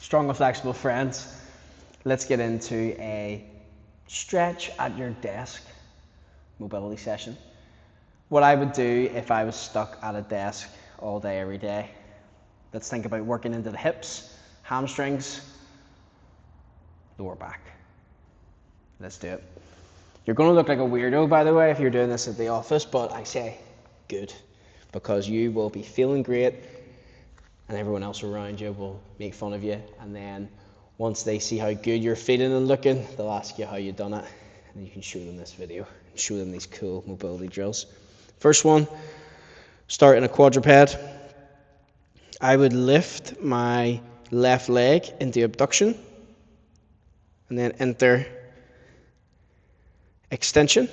Strong and flexible friends, let's get into a stretch at your desk mobility session. What I would do if I was stuck at a desk all day, every day. Let's think about working into the hips, hamstrings, lower back. Let's do it. You're going to look like a weirdo, by the way, if you're doing this at the office, but I say good, because you will be feeling great and everyone else around you will make fun of you, and then once they see how good you're feeling and looking, they'll ask you how you've done it, and you can show them this video and show them these cool mobility drills. First one, start in a quadruped. I would lift my left leg into abduction and then enter extension,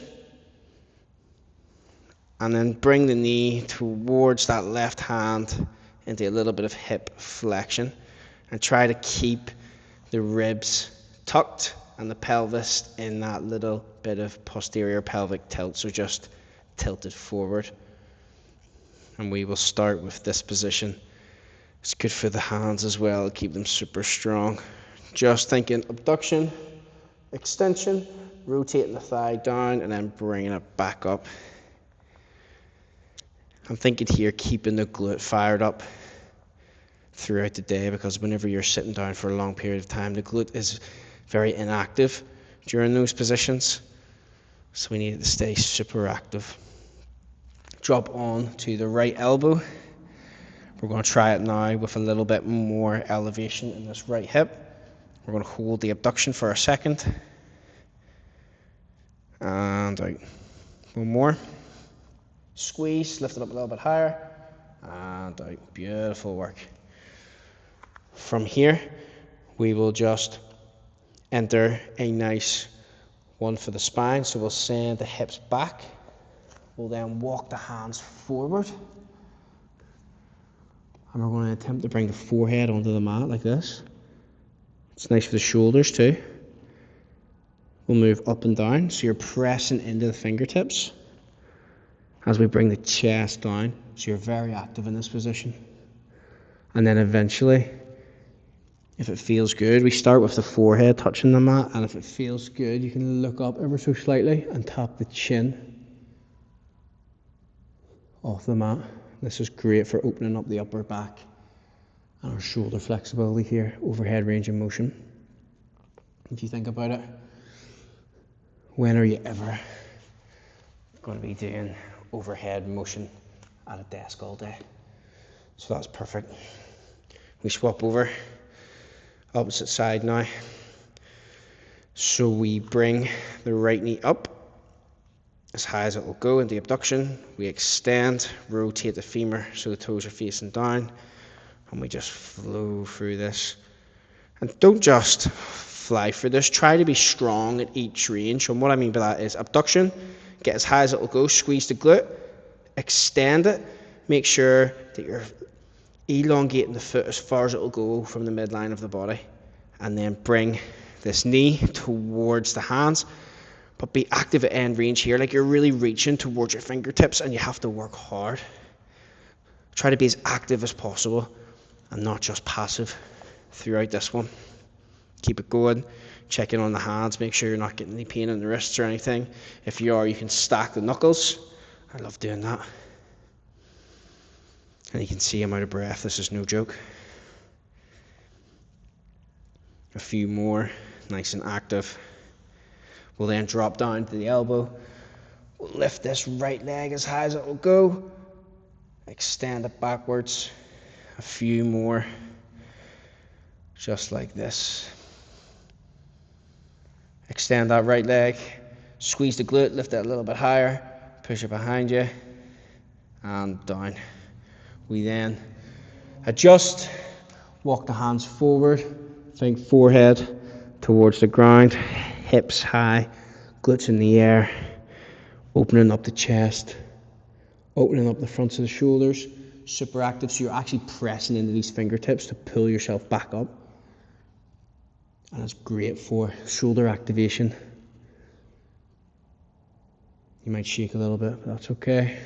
and then bring the knee towards that left hand into a little bit of hip flexion, and try to keep the ribs tucked and the pelvis in that little bit of posterior pelvic tilt, so just tilted forward. And we will start with this position. It's good for the hands as well, keep them super strong. Just thinking abduction, extension, rotating the thigh down and then bringing it back up. I'm thinking here keeping the glute fired up throughout the day, because whenever you're sitting down for a long period of time, the glute is very inactive during those positions, so we need it to stay super active. Drop on to the right elbow. We're going to try it now with a little bit more elevation in this right hip. We're going to hold the abduction for a second and out. One more. Squeeze, lift it up a little bit higher and out. Beautiful work. From here, we will just enter a nice one for the spine. So we'll send the hips back. We'll then walk the hands forward. And we're going to attempt to bring the forehead onto the mat like this. It's nice for the shoulders too. We'll move up and down, so you're pressing into the fingertips as we bring the chest down, so you're very active in this position. And then eventually, if it feels good, we start with the forehead touching the mat, and if it feels good, you can look up ever so slightly and tap the chin off the mat. This is great for opening up the upper back and our shoulder flexibility here, overhead range of motion. If you think about it, when are you ever going to be doing overhead motion at a desk all day? So that's perfect. We swap over, opposite side now. So we bring the right knee up as high as it will go in the abduction. We extend, rotate the femur so the toes are facing down, and we just flow through this. And don't just fly through this, try to be strong at each range. And what I mean by that is abduction, get as high as it will go, squeeze the glute, extend it, make sure that you're elongating the foot as far as it will go from the midline of the body, and then bring this knee towards the hands, but be active at end range here, like you're really reaching towards your fingertips and you have to work hard. Try to be as active as possible and not just passive throughout this one. Keep it going, check in on the hands, make sure you're not getting any pain in the wrists or anything. If you are, you can stack the knuckles. I love doing that. And you can see I'm out of breath, this is no joke. A few more, nice and active. We'll then drop down to the elbow. We'll lift this right leg as high as it will go. Extend it backwards. A few more, just like this. Extend that right leg. Squeeze the glute, lift it a little bit higher. Push it behind you. And down. We then adjust. Walk the hands forward. Think forehead towards the ground. Hips high, glutes in the air, opening up the chest, opening up the fronts of the shoulders, super active, so you're actually pressing into these fingertips to pull yourself back up. And it's great for shoulder activation. You might shake a little bit, but that's okay.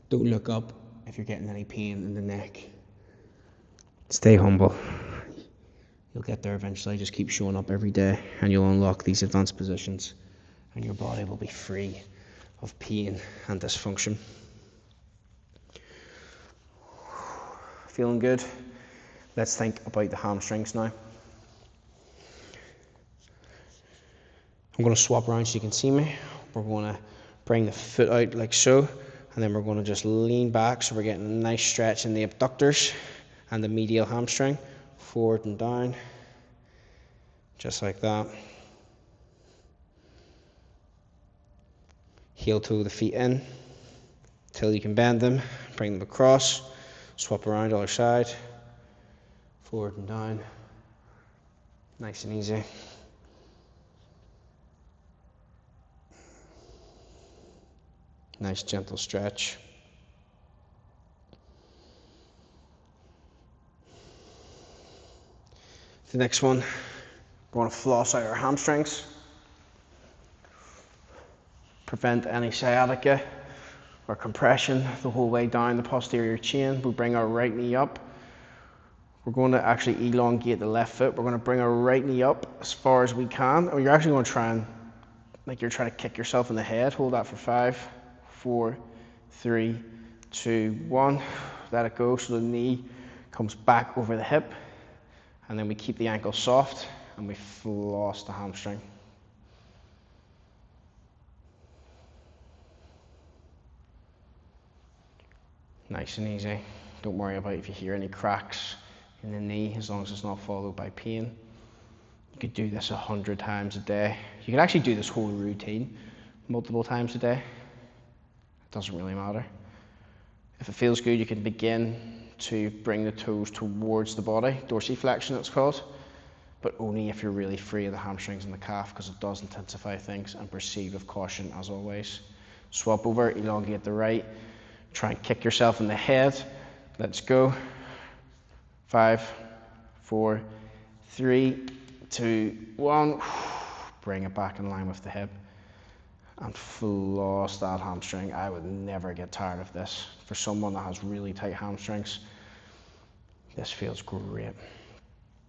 Don't look up if you're getting any pain in the neck. Stay humble. You'll get there eventually. Just keep showing up every day and you'll unlock these advanced positions and your body will be free of pain and dysfunction. Feeling good? Let's think about the hamstrings now. I'm going to swap around so you can see me. We're going to bring the foot out like so, and then we're going to just lean back so we're getting a nice stretch in the abductors and the medial hamstring, forward and down, just like that. Heel toe the feet in till you can bend them, bring them across, swap around other side, forward and down, nice and easy. Nice gentle stretch. The next one, we're going to floss out our hamstrings. Prevent any sciatica or compression the whole way down the posterior chain. We bring our right knee up. We're going to actually elongate the left foot. We're going to bring our right knee up as far as we can. Or you're actually going to try and, like you're trying to kick yourself in the head. Hold that for 5, 4, 3, 2, 1. Let it go so the knee comes back over the hip. And then we keep the ankle soft and we floss the hamstring. Nice and easy. Don't worry about if you hear any cracks in the knee, as long as it's not followed by pain. You could do this 100 times a day. You could actually do this whole routine multiple times a day. It doesn't really matter. If it feels good, you can begin to bring the toes towards the body, dorsiflexion it's called, but only if you're really free of the hamstrings and the calf, because it does intensify things, and proceed with caution as always. Swap over, elongate the right, try and kick yourself in the head. Let's go. 5, 4, 3, 2, 1. Bring it back in line with the hip and floss that hamstring. I would never get tired of this. For someone that has really tight hamstrings, this feels great.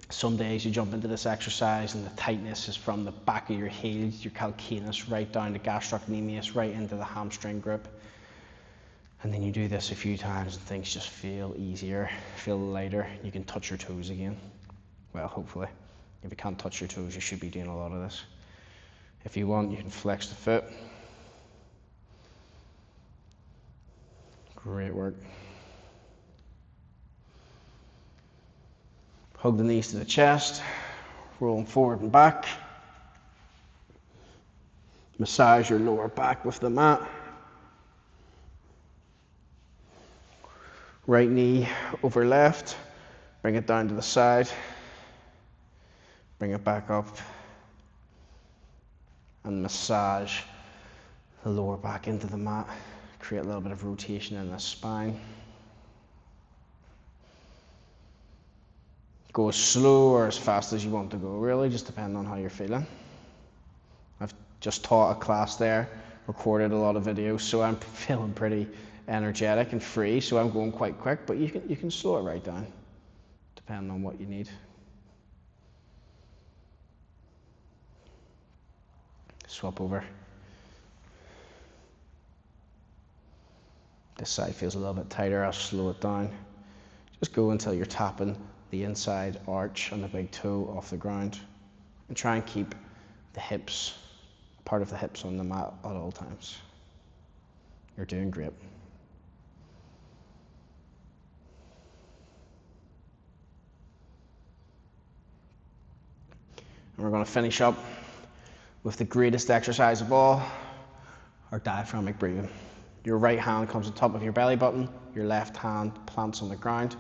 Some days you jump into this exercise and the tightness is from the back of your heels, your calcaneus, right down to gastrocnemius, right into the hamstring grip. And then you do this a few times and things just feel easier, feel lighter. You can touch your toes again. Well, hopefully. If you can't touch your toes, you should be doing a lot of this. If you want, you can flex the foot. Great work. Hug the knees to the chest, rolling forward and back. Massage your lower back with the mat. Right knee over left, bring it down to the side, bring it back up, and massage the lower back into the mat. Create a little bit of rotation in the spine. Go as slow or as fast as you want to go, really, just depending on how you're feeling. I've just taught a class there, recorded a lot of videos, so I'm feeling pretty energetic and free, so I'm going quite quick, but you can slow it right down, depending on what you need. Swap over. This side feels a little bit tighter, I'll slow it down. Just go until you're tapping the inside arch on the big toe off the ground, and try and keep the hips, part of the hips on the mat at all times. You're doing great. And we're going to finish up with the greatest exercise of all, our diaphragmatic breathing. Your right hand comes on top of your belly button, your left hand plants on the ground.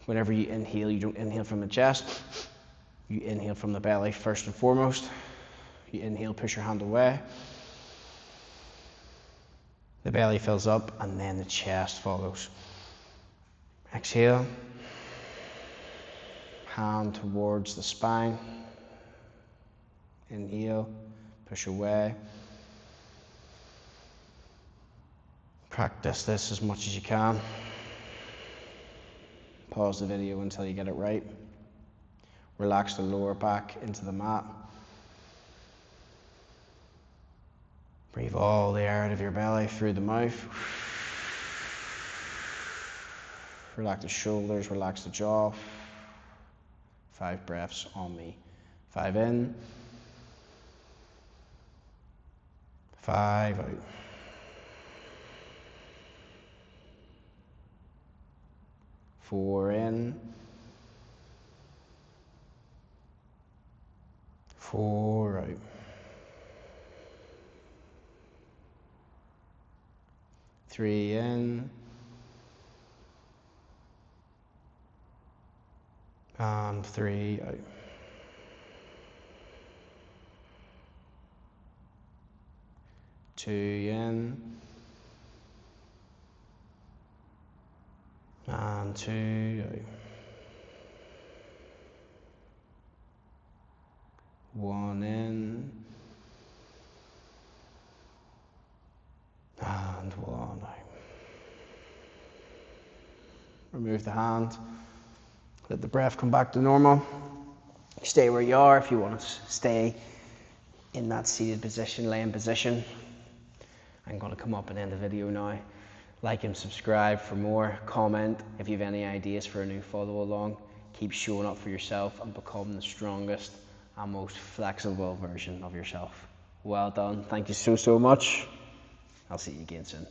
Whenever you inhale, you don't inhale from the chest, you inhale from the belly first and foremost. You inhale, push your hand away. The belly fills up and then the chest follows. Exhale, hand towards the spine. Inhale, push away. Practice this as much as you can. Pause the video until you get it right. Relax the lower back into the mat. Breathe all the air out of your belly through the mouth. Relax the shoulders, relax the jaw. 5 breaths on me. 5 in. 5 out. 4 in. 4 out. 3 in. And 3 out. Two in. And 2 out. 1 in. And 1 out. Remove the hand. Let the breath come back to normal. Stay where you are if you want to stay in that seated position, laying position. I'm going to come up and end the video now. Like and subscribe for more. Comment if you have any ideas for a new follow along. Keep showing up for yourself and become the strongest and most flexible version of yourself. Well done. Thank you so much. I'll see you again soon.